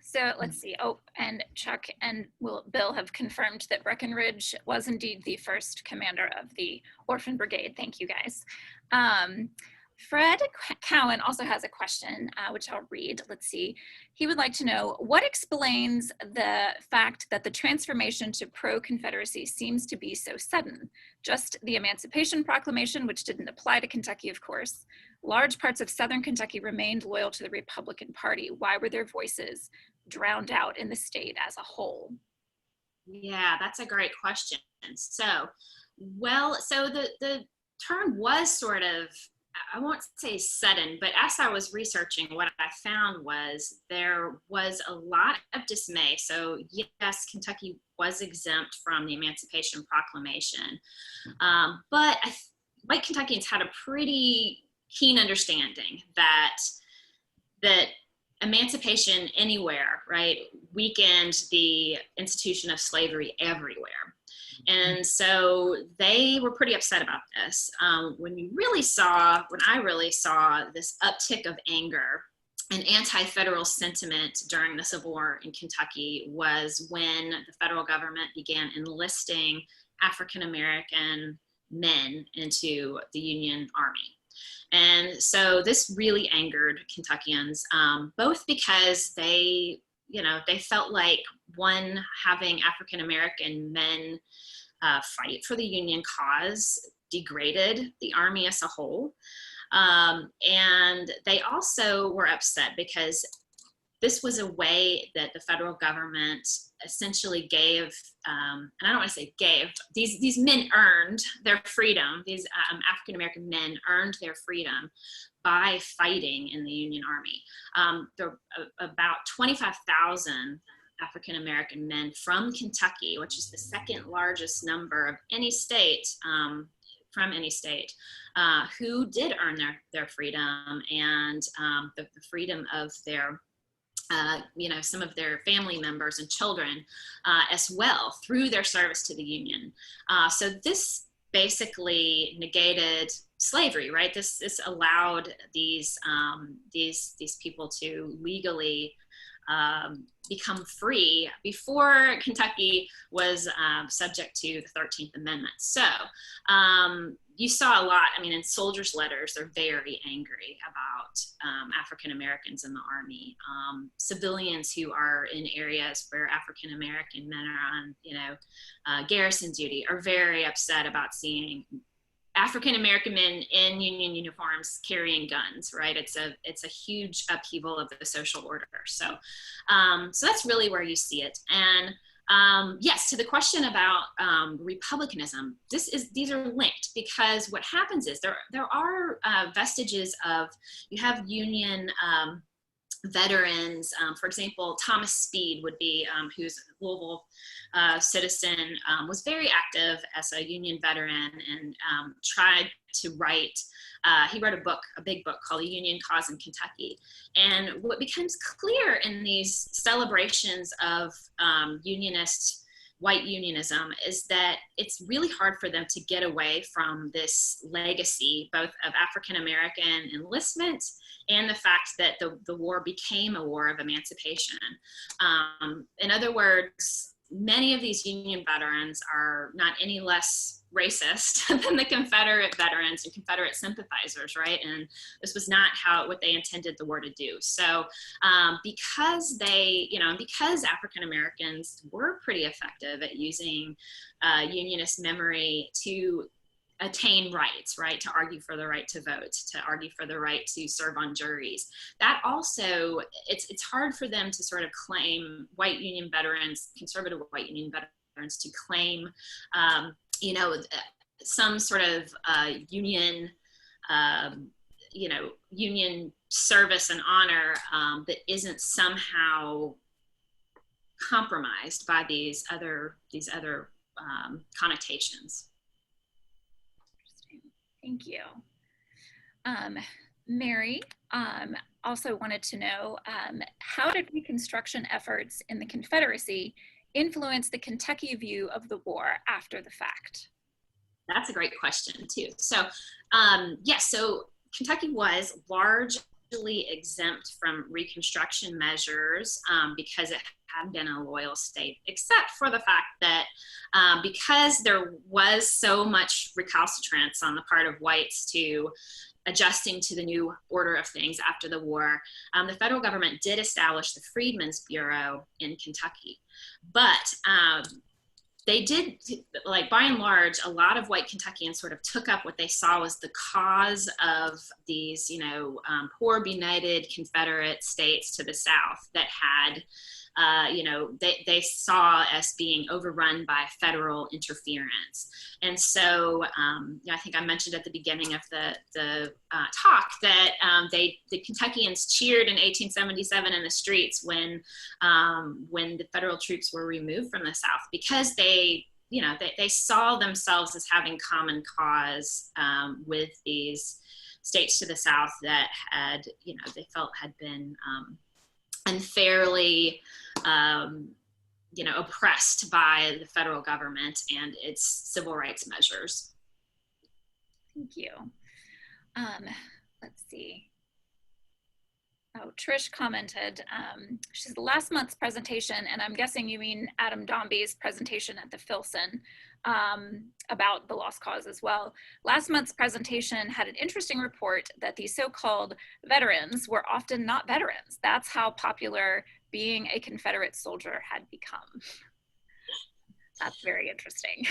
So let's see. Oh, and Chuck and Bill have confirmed that Breckenridge was indeed the first commander of the Orphan Brigade. Thank you, guys. Fred Cowan also has a question, which I'll read. Let's see. He would like to know, what explains the fact that the transformation to pro-Confederacy seems to be so sudden? Just the Emancipation Proclamation, which didn't apply to Kentucky, of course. Large parts of Southern Kentucky remained loyal to the Republican Party. Why were their voices drowned out in the state as a whole? Yeah, that's a great question. So, well, so the turn was sort of, I won't say sudden, but as I was researching, what I found was there was a lot of dismay. So yes, Kentucky was exempt from the Emancipation Proclamation, but white Kentuckians had a pretty keen understanding that emancipation anywhere, right, weakened the institution of slavery everywhere. And so they were pretty upset about this. When I really saw this uptick of anger and anti-federal sentiment during the Civil War in Kentucky was when the federal government began enlisting African-American men into the Union Army. And so this really angered Kentuckians, both because they felt like, one, having African-American men fight for the Union cause degraded the Army as a whole. And they also were upset because this was a way that the federal government essentially gave, and I don't want to say gave, these men earned their freedom. These African-American men earned their freedom by fighting in the Union Army. There were about 25,000 African-American men from Kentucky, which is the second largest number of any state, from any state, who did earn their freedom and the freedom of their some of their family members and children as well through their service to the Union. So this basically negated slavery, right? This allowed these people to legally become free before Kentucky was subject to the 13th Amendment. So you saw a lot, in soldiers' letters, they're very angry about African Americans in the Army. Civilians who are in areas where African American men are on, garrison duty are very upset about seeing African American men in Union uniforms carrying guns, right? It's a huge upheaval of the social order. So that's really where you see it. And yes, to the question about republicanism, these are linked, because what happens is there are vestiges of, you have Union veterans. For example, Thomas Speed would be, who's a Louisville citizen, was very active as a Union veteran and tried to write, he wrote a big book called The Union Cause in Kentucky. And what becomes clear in these celebrations of white unionism is that it's really hard for them to get away from this legacy, both of African-American enlistment and the fact that the war became a war of emancipation. In other words, many of these Union veterans are not any less racist than the Confederate veterans and Confederate sympathizers, right? And this was not what they intended the war to do. So because because African Americans were pretty effective at using Unionist memory to attain rights, right? To argue for the right to vote, to argue for the right to serve on juries. That also, it's hard for them to sort of claim, white Union veterans, conservative white Union veterans, to claim, some sort of union, union service and honor that isn't somehow compromised by these other connotations. Thank you. Mary also wanted to know, how did Reconstruction efforts in the Confederacy influence the Kentucky view of the war after the fact? That's a great question too. So, yes, so Kentucky was largely exempt from Reconstruction measures because it had been a loyal state, except for the fact that because there was so much recalcitrance on the part of whites to adjusting to the new order of things after the war, the federal government did establish the Freedmen's Bureau in Kentucky. But they did, like, by and large, a lot of white Kentuckians sort of took up what they saw was the cause of these, poor, benighted Confederate states to the South that had, they saw us being overrun by federal interference. And so I think I mentioned at the beginning of the talk that the Kentuckians cheered in 1877 in the streets when the federal troops were removed from the South, because they saw themselves as having common cause with these states to the South that had, they felt had been unfairly oppressed by the federal government and its civil rights measures. Thank you. Let's see. Oh, Trish commented, she says, last month's presentation, and I'm guessing you mean Adam Dombey's presentation at the Filson about the lost cause as well. Last month's presentation had an interesting report that the so-called veterans were often not veterans. That's how popular being a Confederate soldier had become. That's very interesting.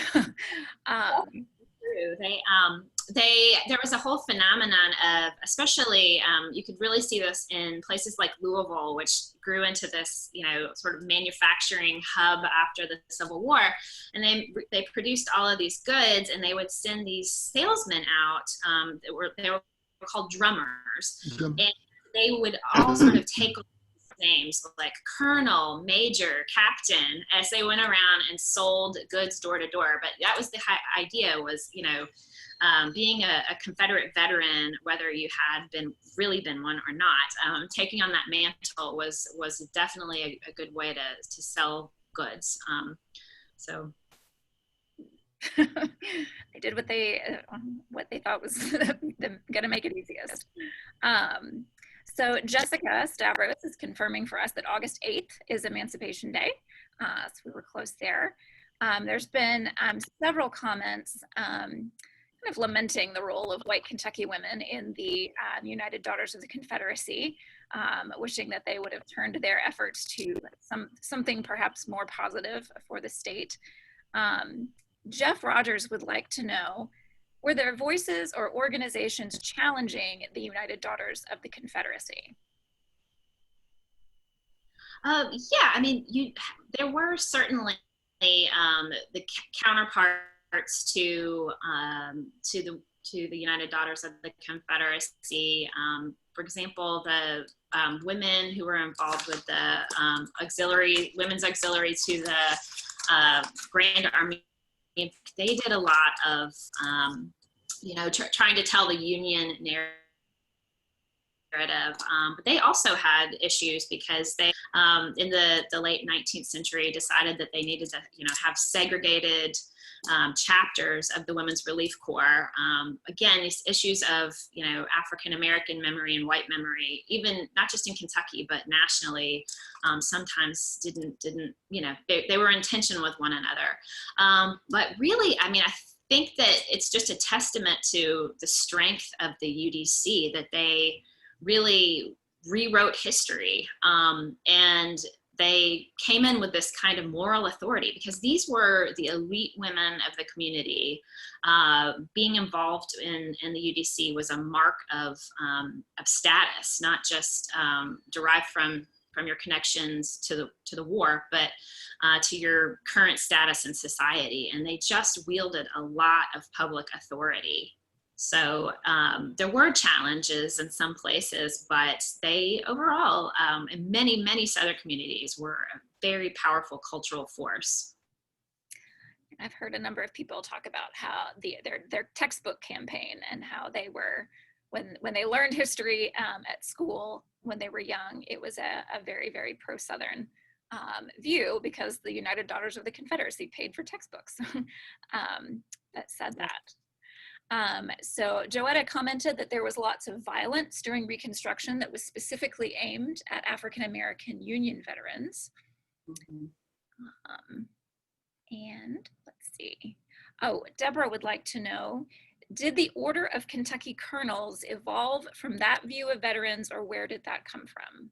There was a whole phenomenon of, especially you could really see this in places like Louisville, which grew into this sort of manufacturing hub after the Civil War, and they produced all of these goods, and they would send these salesmen out. They were called drummers, and they would all sort of take names like colonel, major, captain, as they went around and sold goods door to door. But that was the idea, was being a Confederate veteran, whether you had really been one or not, taking on that mantle was definitely a good way to sell goods. So they did what they thought was going to make it easiest. So Jessica Stavros is confirming for us that August 8th is Emancipation Day. So we were close there. There's been several comments kind of lamenting the role of white Kentucky women in the United Daughters of the Confederacy, wishing that they would have turned their efforts to something perhaps more positive for the state. Jeff Rogers would like to know, were there voices or organizations challenging the United Daughters of the Confederacy? Yeah, I mean, there were certainly the counterparts to the United Daughters of the Confederacy. For example, the women who were involved with the women's auxiliary to the Grand Army, they did a lot of, trying to tell the Union narrative. But they also had issues because they, in the late 19th century, decided that they needed to, have segregated chapters of the Women's Relief Corps. Again, these issues of, African-American memory and white memory, even not just in Kentucky, but nationally, sometimes didn't, they were in tension with one another. But really, I mean, I think that it's just a testament to the strength of the UDC that they really rewrote history, and they came in with this kind of moral authority, because these were the elite women of the community. Being involved in the UDC was a mark of status, not just derived from your connections to the war, but to your current status in society. And they just wielded a lot of public authority. So there were challenges in some places, but they overall, in many, many Southern communities, were a very powerful cultural force. I've heard a number of people talk about how their textbook campaign and how they were, when they learned history at school when they were young, it was a very, very pro-Southern view, because the United Daughters of the Confederacy paid for textbooks that said that. So Joetta commented that there was lots of violence during Reconstruction that was specifically aimed at African American Union veterans. And let's see. Oh, Deborah would like to know, did the Order of Kentucky Colonels evolve from that view of veterans, or where did that come from?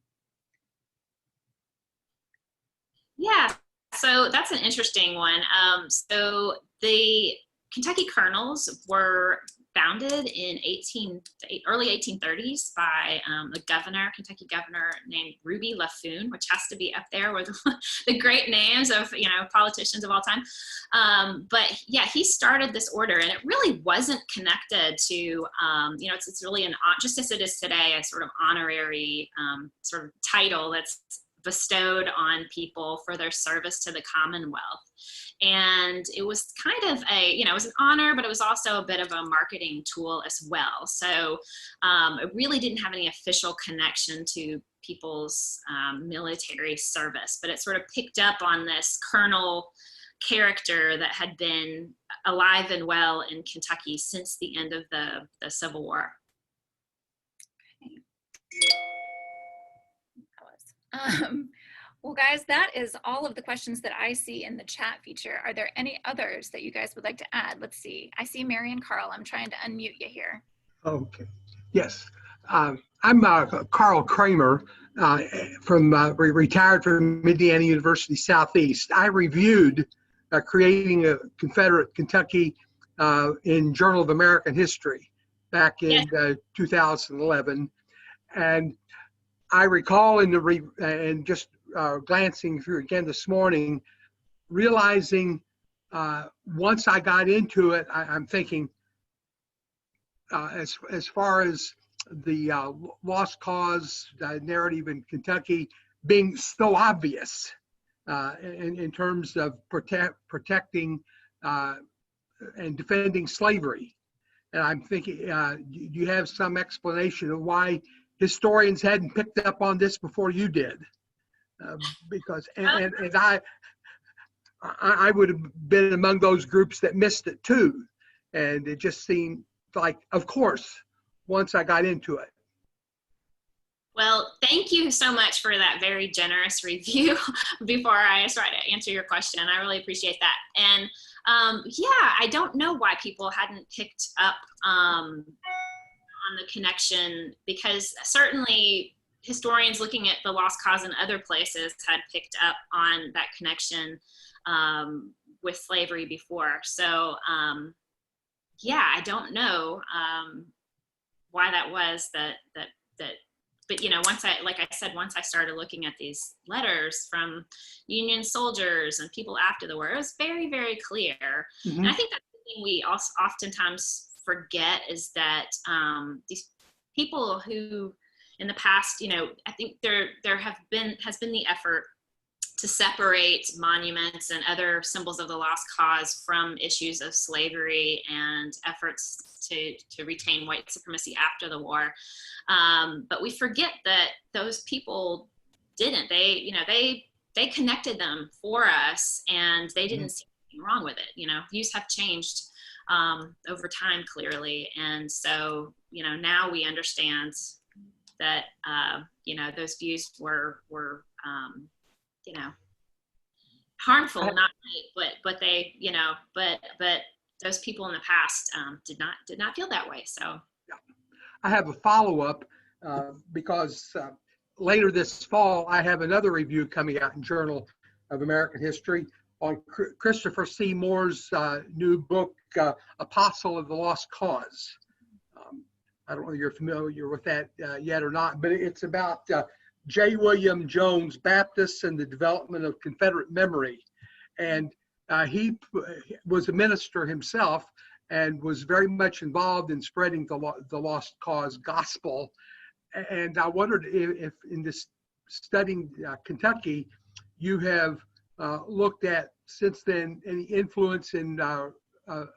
Yeah, so that's an interesting one. So the Kentucky Colonels were founded in early 1830s by a governor, Kentucky governor named Ruby Laffoon, which has to be up there with the great names of, you know, politicians of all time. But yeah, he started this order, and it really wasn't connected to, you know, it's really just as it is today, a sort of honorary sort of title that's bestowed on people for their service to the Commonwealth. And it was kind of a, you know, it was an honor, but it was also a bit of a marketing tool as well. So it really didn't have any official connection to people's military service, but it sort of picked up on this colonel character that had been alive and well in Kentucky since the end of the Civil War. Well, guys, that is all of the questions that I see in the chat feature. Are there any others that you guys would like to add? Let's see. I see Mary and Carl. I'm trying to unmute you here. Okay. Yes. I'm Carl Kramer, retired from Indiana University Southeast. I reviewed Creating a Confederate Kentucky in Journal of American History back in 2011. And I recall and just glancing through again this morning, realizing once I got into it, I'm thinking as far as the lost cause narrative in Kentucky being so obvious in terms of protecting and defending slavery. And I'm thinking, do you have some explanation of why historians hadn't picked up on this before you did? Because I would have been among those groups that missed it too, and it just seemed like, of course, once I got into it. Well, thank you so much for that very generous review before I try to answer your question. I really appreciate that. And yeah, I don't know why people hadn't picked up on the connection, because certainly historians looking at the lost cause in other places had picked up on that connection with slavery before. So yeah, I don't know why that was but you know, once I started looking at these letters from Union soldiers and people after the war, it was very, very clear. Mm-hmm. And I think that's the thing we also oftentimes forget, is that these people who in the past, you know, I think there has been the effort to separate monuments and other symbols of the lost cause from issues of slavery and efforts to retain white supremacy after the war. But we forget that those people didn't. They connected them for us, and they didn't see anything wrong with it. You know, views have changed over time, clearly. And so, you know, now we understand that, you know, those views were you know, harmful, not right, but they, you know, but those people in the past did not feel that way. So I have a follow-up because later this fall, I have another review coming out in Journal of American History on Christopher C. Moore's new book, Apostle of the Lost Cause. I don't know if you're familiar with that yet or not, but it's about J. William Jones, Baptist, and the development of Confederate memory. And he was a minister himself and was very much involved in spreading the lost cause gospel. And I wondered if in this studying Kentucky, you have looked at since then any influence in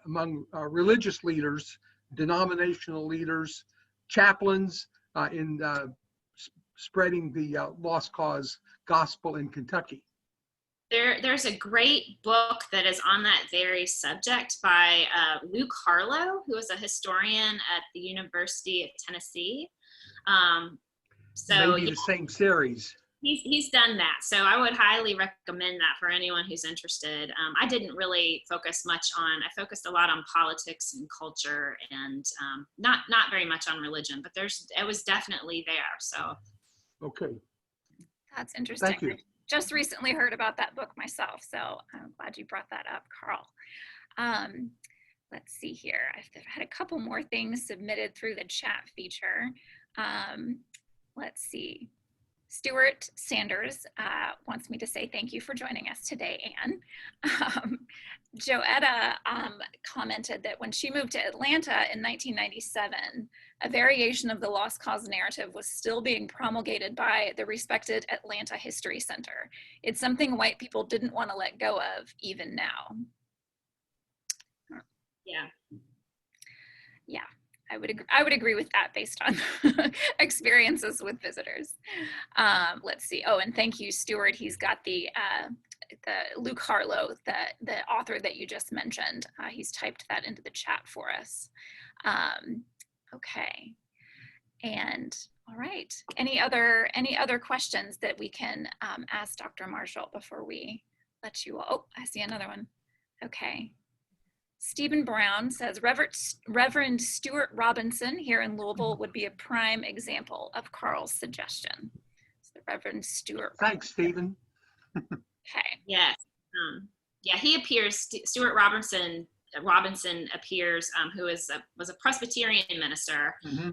among religious leaders, denominational leaders, chaplains in spreading the lost cause gospel in Kentucky. There's a great book that is on that very subject by Luke Harlow, who is a historian at the University of Tennessee. So Maybe the same series. he's done that. So I would highly recommend that for anyone who's interested. I didn't really focus much on, I focused a lot on politics and culture and not very much on religion, but it was definitely there. So. Okay. That's interesting. Thank you. I just recently heard about that book myself, so I'm glad you brought that up, Carl. Let's see here. I've had a couple more things submitted through the chat feature. Let's see. Stuart Sanders wants me to say thank you for joining us today, Anne. Joetta commented that when she moved to Atlanta in 1997, a variation of the lost cause narrative was still being promulgated by the respected Atlanta History Center. It's something white people didn't want to let go of even now. Yeah. Yeah. I would agree with that based on experiences with visitors. Let's see. Oh, and thank you, Stuart. He's got the Luke Harlow, the author that you just mentioned. He's typed that into the chat for us. Okay. And all right. Any other questions that we can ask Dr. Marshall before we let you? Oh, I see another one. Okay. Stephen Brown says, Reverend Stuart Robinson here in Louisville would be a prime example of Carl's suggestion. So Reverend Stuart. Thanks, Stephen. Okay. Yes. Yeah, he appears, Stuart Robinson appears, who was a Presbyterian minister. Mm-hmm.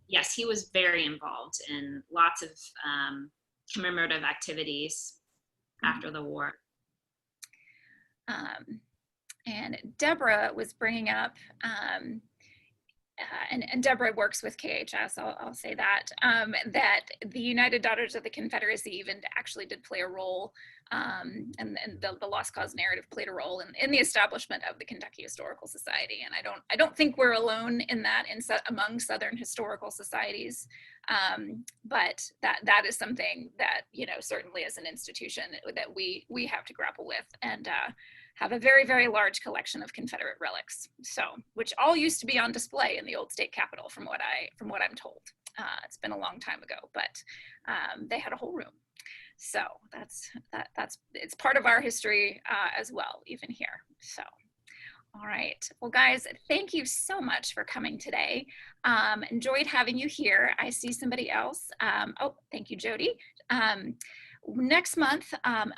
Yes, he was very involved in lots of commemorative activities after the war. And Deborah was bringing up, and Deborah works with KHS, I'll say that, that the United Daughters of the Confederacy even actually did play a role, and the lost cause narrative played a role in the establishment of the Kentucky Historical Society. And I don't think we're alone in that among Southern historical societies, but that is something that, you know, certainly as an institution that we have to grapple with, and have a very, very large collection of Confederate relics. So, which all used to be on display in the old state capitol, from what I'm told. It's been a long time ago, but they had a whole room. So it's part of our history as well, even here. So, all right. Well, guys, thank you so much for coming today. Enjoyed having you here. I see somebody else. Oh, thank you, Jody. Next month, on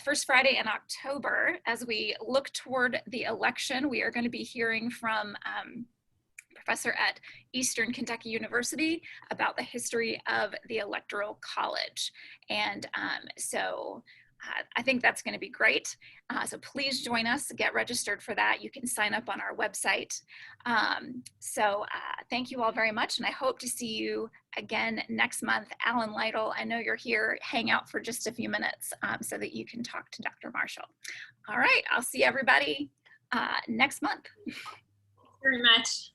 first Friday in October, as we look toward the election, we are going to be hearing from professor at Eastern Kentucky University about the history of the Electoral College. And so I think that's going to be great. So please join us, get registered for that. You can sign up on our website. Thank you all very much, and I hope to see you again next month. Alan Lytle, I know you're here. Hang out for just a few minutes so that you can talk to Dr. Marshall. All right, I'll see everybody next month. Thank you very much.